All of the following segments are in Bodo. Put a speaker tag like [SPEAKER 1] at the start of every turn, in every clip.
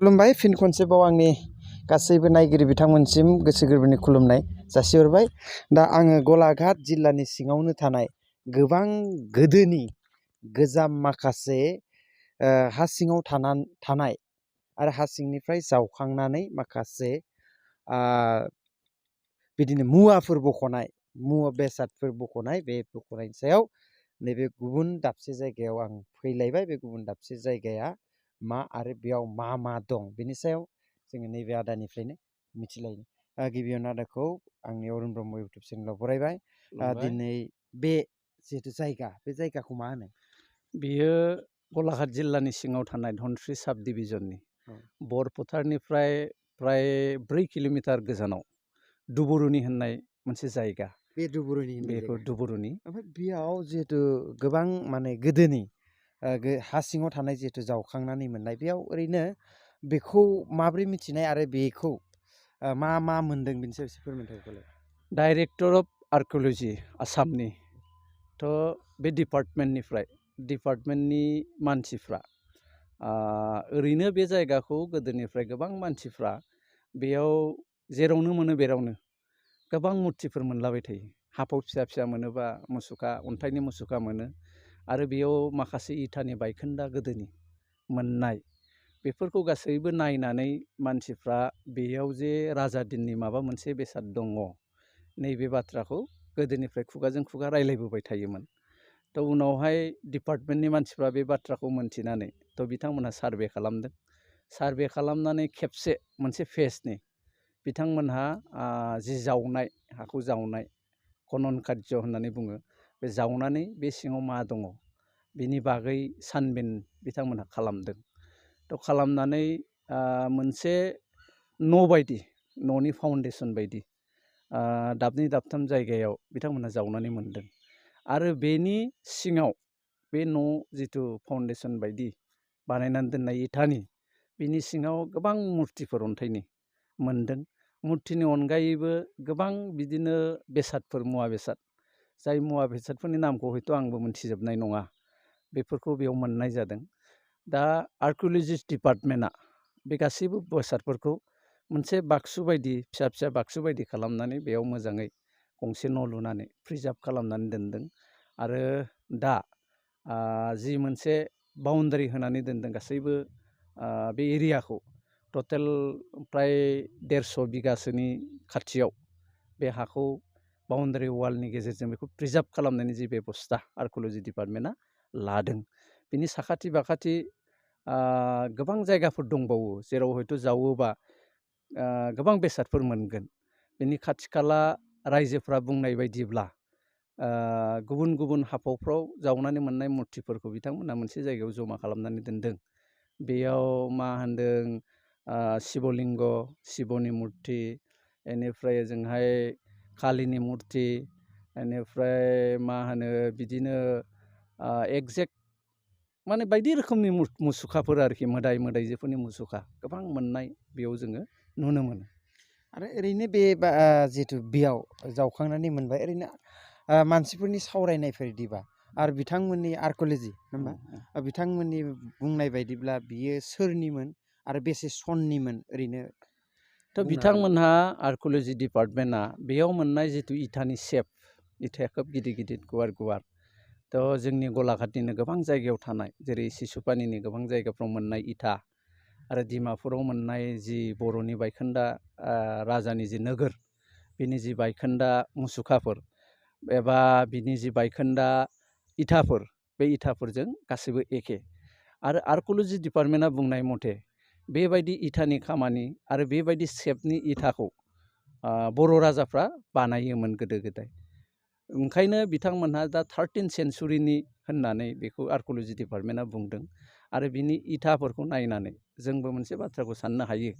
[SPEAKER 1] खुलुमबाय फिन खनसेबाव आंनि गासैबो नायगिरि बिथांमोनसिम गोसो गोरबोनि खुलुमनाय जासिहरबाय। दा आङो गलाघाट जिल्लानि सिङावनो थानाय गोबां गोदोनि गोजाम माखासे हा सिङाव थानाय आरो हा सिंनिफ्राय जावखांनानै माखासे बिदिनो मुवाफोर बख'नाय मुवा बेसादफोर बख'नाय बे बख'नायनि सायाव नैबे गुबुन दाबसे जायगायाव आं फैलायबाय। बे गुबुन दाबसे जायगाया मा आरो बेयाव मा दं बेनि सायाव जोङो नैबे आदानिफ्रायनो मिथिलायनो गिबियावनो आदाखौ आंनि अरुण ब्रह्म इउटुब चेनेलाव बरायबाय। दिनै बे जिहेथु जायगा बे जायगाखौ मा होनो?
[SPEAKER 2] बियो गलाघाट जिल्लानि सिङाव थानाय धनस्रि साब डिभिजननि बरपथनिफ्राय प्राय 4 किल'मिटार गोजानाव दुबुरुनि होननाय मोनसे जायगा।
[SPEAKER 1] बे दुबुरुनि
[SPEAKER 2] बेखौ दुबुरुनि।
[SPEAKER 1] ओमफ्राय बेयाव जिहेतु गोबां माने गोदोनि हा सिङाव थानाय जिहेतु जावखांनानै मोननाय बेयाव ओरैनो बेखौ माब्रै मिथिनाय आरो बेखौ मा मोनदों बेनि सायाव एसे फोरमायथाय।
[SPEAKER 2] डाइरेक्टर अफ आर्किअल'जि आसामनि बे डिपार्टमेन्टनि मानसिफ्रा ओरैनो बे जायगाखौ गोदोनिफ्राय गोबां मानसिफ्रा बेयाव जेरावनो मोनो बेरावनो गोबां मुर्तिफोर मोनलाबाय थायो। हाफाव फिसा फिसा मोनोबा मुसुखा अन्थाइनि मुसुखा मोनो आरो बेयाव माखासे इटानि बायखोन्दा गोदोनि मोननाय बेफोरखौ गासैबो नायनानै मानसिफ्रा बेयाव जे राजा दिननि माबा मोनसे बेसाद दङ नैबे बाथ्राखौ गोदोनिफ्राय खुगाजों खुगा रायलायबोबाय थायोमोन। उनावहाय डिपार्टमेन्टनि मानसिफ्रा बे बाथ्राखौ मोनथिनानै बिथांमोनहा सार्भे खालामदों। सार्भे खालामनानै खेबसे मोनसे फेजनि बिथांमोनहा जि जावनाय हाखौ जावनाय खनन कार्य होननानै बुङो। बे जावनानै बे सिङाव मा दङ बिनि बागै सानबिन बिथांमोनहा खालामदों। खालामनानै मोनसे न' बायदि न'नि फाउन्डेसन बायदि दाबनै दाबथाम जायगायाव बिथांमोनहा जावनानै मोनदों आरो बेनि सिङाव बे न' जिथु फाउन्डेसन बायदि बानायनानै दोननाय इटानि बिनि सिङाव गोबां मुर्तिफोर अन्थाइनि मोनदों। मुर्तिनि अनगायैबो गोबां बिदिनो बेसादफोर मुवा बेसाद जाय मुवा बेसादफोरनि नामखौ हयथ' आंबो मोनथिजोबनाय नङा बेफोरखौ बेयाव मोननाय जादों। दा आर्किअलजिस्ट डिपार्टमेन्टआ बे गासैबो बेसादफोरखौ मोनसे बाक्सु बायदि फिसा फिसा बाक्सु बायदि खालामनानै बेयाव मोजाङै गंसे न' लुनानै प्रिजार्भ खालामनानै दोनदों आरो दा जि मोनसे बाउन्डारि होनानै दोनदों गासैबो बे एरियाखौ टटेल प्राय 150 बिगासोनि खाथियाव बे हाखौ बाउन्डारि वालनि गेजेरजों बेखौ प्रिजार्भ खालामनायनि जि बेबस्था आर्किअलजि डिपार्टमेन्टआ लादों। बिनि साखाथि बाखाथि गोबां जायगाफोर दंबावो जेराव हयथ' जावोबा गोबां बेसादफोर मोनगोन। बिनि खाथि खाला रायजोफ्रा बुंनाय बायदिब्ला गुबुन गुबुन हाफावफ्राव जावनानै मोननाय मुर्तिफोरखौ बिथांमोना मोनसे जायगायाव जमा खालामनानै दोनदों। बेयाव मा होनदों शिबलिंग शिबनि मुर्ति, बेनिफ्राय ओजोंहाय कालिनि मुर्ति, बेनिफ्राय मा होनो बिदिनो एगजेक्ट माने बायदि रोखोमनि मुसुखाफोर आरोखि मोदाय मोदायजोफोरनि मुसुखा गोबां मोननाय बेयाव जोङो नुनो मोनो।
[SPEAKER 1] आरो ओरैनो बे जिहेतु बेयाव जावखांनानै मोनबाय ओरैनो मानसिफोरनि सावरायनायफोरदिबा आरो बिथांमोननि आर्किअलजि होनबा बिथांमोननि बुंनाय बायदिब्ला बियो सोरनिमोन आरो बेसे सननिमोन ओरैनो?
[SPEAKER 2] बिथांमोनहा आर्किअलजि डिपार्टमेन्टआ बेयाव मोननाय जिथु इटानि सेप इटाया खोब गिदिर गिदिर गुवार गुवार जोंनि गलाघाटनिनो गोबां जायगायाव थानाय जेरै सिसुपानिनि गोबां जायगाफ्राव मोननाय इटा आरो डिमापुराव मोननाय जि बर'नि बायखोन्दा राजानि जि नोगोर बिनि जि बायखोन्दा मुसुखाफोर एबा बिनि जि बायखोन्दा इटाफोर बे इटाफोरजों गासैबो एखे। आरो आर्किअलजि डिपार्टमेन्टआ बुंनाय मथे बेबायदि इटानि खामानि आरो बेबायदि सेपनि इटाखौ बर' राजाफ्रा बानायोमोन गोदो गोदाय। ओंखायनो बिथांमोनहा दा 13th सेन्सुरिनि होननानै बेखौ आर्किअलजि डिपार्टमेन्टआ बुंदों। आरो बिनि इटाफोरखौ नायनानै जोंबो मोनसे बाथ्राखौ साननो हायो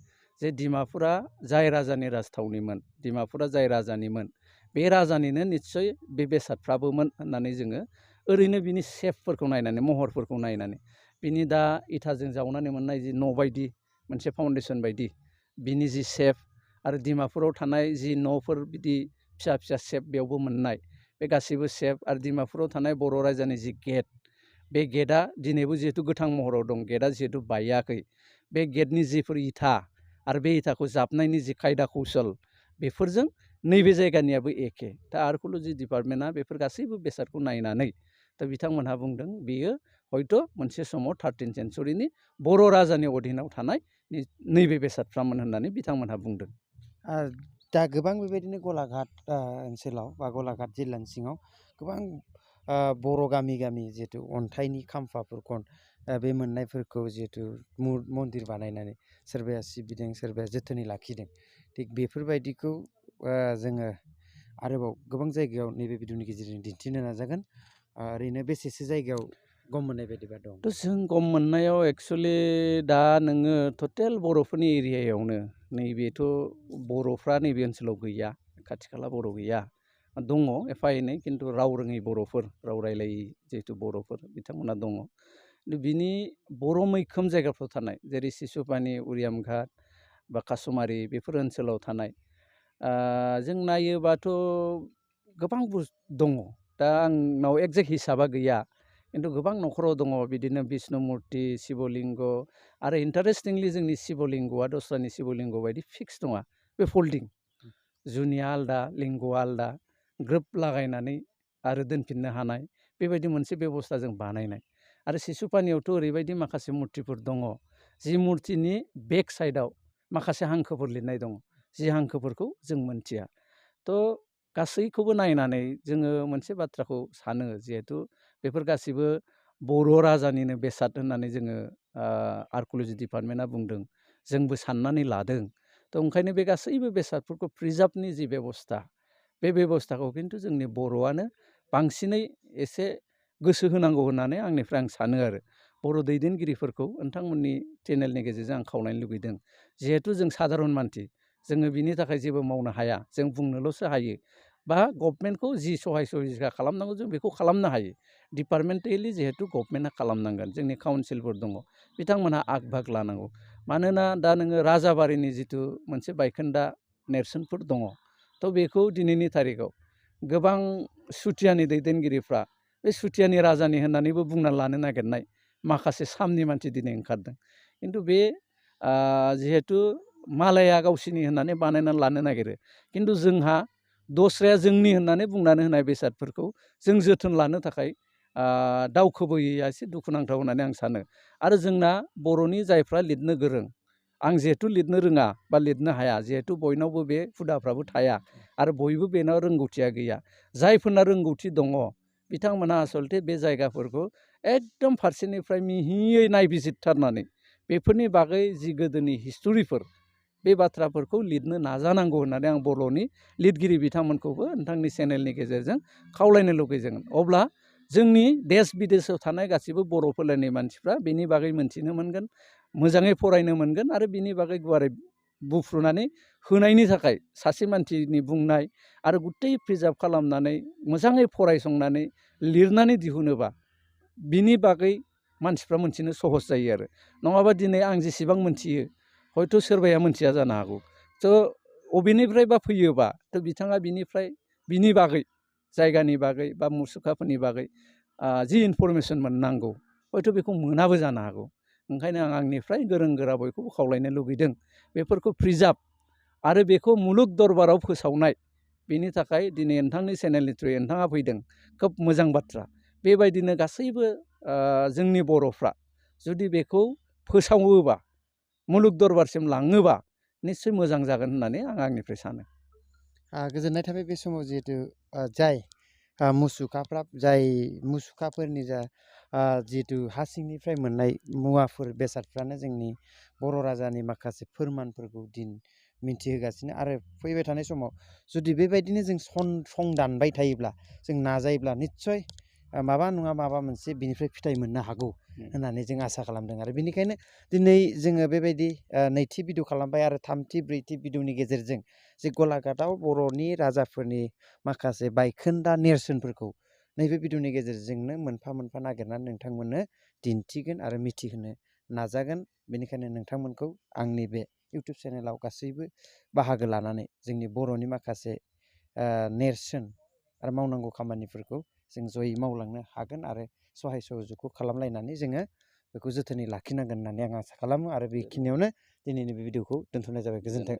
[SPEAKER 2] जे डिमापुरा जाय राजानि राजथावनिमोन, डिमापुरा जाय राजानिमोन बे राजानिनो निस्सय बे बेसादफ्राबोमोन होननानै जोङो ओरैनो बिनि सेपफोरखौ नायनानै महरफोरखौ नायनानै बिनि दा इटाजों जावनानै मोननाय जि न' बायदि मोनसे फाउन्डेसन बायदि बिनि जि सेप आरो डिमापुराव थानाय जि न'फोर बिदि फिसा फिसा सेप बेयावबो मोननाय बे गासैबो सेप आरो डिमापुराव थानाय बर' राजानि जि गेट बे गेटआ दिनैबो जिहेतु गोथां महराव दं। गेटआ जिहेतु बायाखै बे गेटनि जिफोर इथा आरो बे इथाखौ जाबनायनि जि खायदा कौशल बेफोरजों नैबे जायगानियाबो एखे। दा आर्किअल'जि डिपार्टमेन्टआ बेफोर गासैबो बेसादखौ नायनानै दा बिथांमोनहा बुंदों बेयो हयथ' मोनसे समाव 13 सेन्सुरिनि बर' राजानि अधीनाव थानाय नैबे बेसादफ्रामोन होननानै बिथांमोनहा बुंदों।
[SPEAKER 1] दा गोबां बेबायदिनो गलाघाट ओनसोलाव बा गलाघाट जिल्लानि सिङाव गोबां बर' गामि गामि जिहेथु अन्थाइनि खाम्फाफोरखौ बे मोननायफोरखौ जिहेथु मन्दिर बानायनानै सोरबाया सिबिदों सोरबाया जोथोनै लाखिदों। थिग बेफोरबायदिखौ जोङो आरोबाव गोबां जायगायाव नैबे भिडिअनि गेजेरजों दिन्थिनो नाजागोन। ओरैनो बेसेसो जायगायाव गम मोननाय बायदिबा दं?
[SPEAKER 2] थ' जों गम मोननायाव एक्सुवेलि दा नोङो टटेल बर'फोरनि एरियायावनो नैबेथ' बर'फ्रा नैबे ओनसोलाव गैया, खाथि खाला बर' गैया, दङ एफा एनै खिन्थु राव रोङै बर'फोर, राव रायलायै जिहेथु बर'फोर बिथांमोना दङ। बिनि बर' मैखोम जायगाफ्राव थानाय जेरै सिसुपानि, उरियाम घाट बा कासुमारि बेफोर ओनसोलाव थानाय जों नायोबाथ' गोबां दङ। दा आंनाव एक्जेक्ट हिसाबा गैया खिन्थु गोबां न'खराव दङ बिदिनो बिष्णु मुर्ति, शिबलिंग आरो इन्टारेस्टिंलि जोंनि शिबलिंगआ दस्रानि शिबलिंग बायदि फिक्स नङा, बे फल्डिं। जुनिया आलदा, लिंग'आ आलदा, ग्रोब लागायनानै आरो दोनफिननो हानाय बेबायदि मोनसे बेब'स्था जों बानायनाय। आरो सिसुपानियावथ' ओरैबायदि माखासे मुर्तिफोर दङ जि मुर्तिनि बेक साइडआव माखासे हांखोफोर लिरनाय दङ, जि हांखोफोरखौ जों मोनथिया। थ' गासैखौबो नायनानै जोङो मोनसे बाथ्राखौ सानो जिहेथु बेफोर गासिबो बर' राजानिनो बेसाद होननानै जोङो आर्किअल'जि डिपार्टमेन्टआ बुंदों, जोंबो साननानै लादों। थ' ओंखायनो बे गासैबो बेसादफोरखौ प्रिजार्भनि जि बेब'स्था, बे बेब'स्थाखौ खिन्थु जोंनि बर'आनो बांसिनै एसे गोसो होनांगौ होननानै आंनिफ्राय आं सानो आरो। बर' दैदेनगिरिफोरखौ नोंथांमोननि चेनेलनि गेजेरजों आं खावलायनो लुगैदों जिहेथु जों सादारन मानसि, जोङो बिनि थाखाय जेबो मावनो हाया, जों बुंनोल'सो हायो। बा गभर्नमेन्टखौ जि सहाय सहायिका खालामनांगौ जों बेखौ खालामनो हायो। डिपार्टमेन्टेलि जिहेथु गभर्नमेन्टआ खालामनांगोन, जोंनि काउन्सिलफोर दङ बिथांमोनहा आग भाग लानांगौ। मानोना दा नोङो राजाबारिनि जिथु मोनसे बायखोन्दा नेरसोनफोर दङ, थ' बेखौ दिनैनि थारिखआव गोबां सुथियानि दैदेनगिरिफ्रा बे सुथियानि राजानि होननानैबो बुंना लानो नागिरनाय माखासे सामनि मानसि दिनै ओंखारदों। खिन्थु बे जिहेथु मालाया गावसिनि होननानै बानायनानै लानो नागिरो, खिन्थु जोंहा दस्राया जोंनि होननानै बुंनानै होनाय बेसादफोरखौ जों जोथोन लानो थाखाय दावखोबोयैया एसे दुखुनांथाव होननानै आं सानो। आरो जोंना बर'नि जायफ्रा लिरनो गोरों, आं जिहेथु लिरनो रोङा बा लिरनो हाया, जिहेथु बयनावबो बे हुदाफ्राबो थाया आरो बयबो बेनाव रोंगौथिया गैया। जायफोरना रोंगौथि दङ बिथांमोना आसलथे बे जायगाफोरखौ एकदम फारसेनिफ्राय मिहियै नायबिजिरथारनानै बेफोरनि बागै जि गोदोनि हिस्ट'रिफोर बे बाथ्राफोरखौ लिरनो नाजानांगौ होननानै आं बर'नि लिरगिरि बिथांमोनखौबो नोंथांनि चेनेलनि गेजेरजों खावलायनो लुगैदों। अब्ला जोंनि देश बिदेशआव थानाय गासिबो बर' फोलेरनि मानसिफ्रा बेनि बागै मोनथिनो मोनगोन, मोजाङै फरायनो मोनगोन आरो बिनि बागै गुवारै बुफ्रुनानै होनायनि थाखाय सासे मानसिनि बुंनाय आरो गुतै प्रिजार्भ खालामनानै मोजाङै फरायसंनानै लिरनानै दिहुनोबा बिनि बागै मानसिफ्रा मोनथिनो सहस जायो आरो। नङाबा दिनै आं जेसेबां मोनथियो हयथ' सोरबाया मोनथिया जानो हागौ। थ' अबेनिफ्रायबा फैयोबा थ' बिथाङा बिनिफ्राय बिनि बागै जायगानि बागै बा मुसुखाफोरनि बागै जि इनफरमेसन मोननांगौ हयथ' बेखौ मोनाबो जानो हागौ। ओंखायनो आं आंनिफ्राय गोरों गोरा बयखौबो खावलायनो लुगैदों बेफोरखौ प्रिजार्भ आरो बेखौ मुलुग दरबाराव फोसावनाय। बेनि थाखाय दिनै नोंथांनि चेनेलनि थ्रुयै नोंथाङा फैदों, खोब मोजां बाथ्रा। बेबायदिनो गासैबो जोंनि बर'फ्रा जुदि बेखौ फोसावोबा, मुलुग दरबारसिम लाङोबा निस्सय मोजां जागोन होननानै आं आंनिफ्राय सानो।
[SPEAKER 1] गोजोननाय थाबाय बे समाव जिहेथु जाय मुसुखाफोरनि जिहेतु हा सिंनिफ्राय मोननाय मुवाफोर बेसादफ्रानो जोंनि बर' राजानि माखासे फोरमानफोरखौ मिन्थिहोगासिनो। आरो फैबाय थानाय समाव जुदि बेबायदिनो जों सं दानबाय थायोब्ला, जों नाजायोब्ला निस्सय माबा नङा माबा मोनसे बिनिफ्राय फिथाइ मोननो हागौ होननानै जों आसा खालामदों। आरो बेनिखायनो दिनै जोङो बेबायदि नैथि भिडिअ खालामबाय आरो थामथि ब्रैथि भिडिअनि गेजेरजों जे गलाघाटआव बर'नि राजाफोरनि माखासे बायखोन्दा नेरसोनफोरखौ नैबे भिडिअनि गेजेरजोंनो मोनफा मोनफा नागिरनानै नोंथांमोननो दिन्थिगोन आरो मिथिहोनो नाजागोन। बेनिखायनो नोंथांमोनखौ आंनि बे इउटुब चेनेलाव गासैबो बाहागो लानानै जोंनि बर'नि माखासे नेरसोन आरो मावनांगौ खामानिफोरखौ जों जयै मावलांनो हागोन आरो सहाय सहजुगखौ खालामलायनानै जोङो बेखौ जोथोनै लाखिनांगोन होननानै आं आसा खालामो आरो बेखिनियावनो दिनैनि बे भिडिअखौ दोनथ'नाय जाबाय। गोजोन्थों।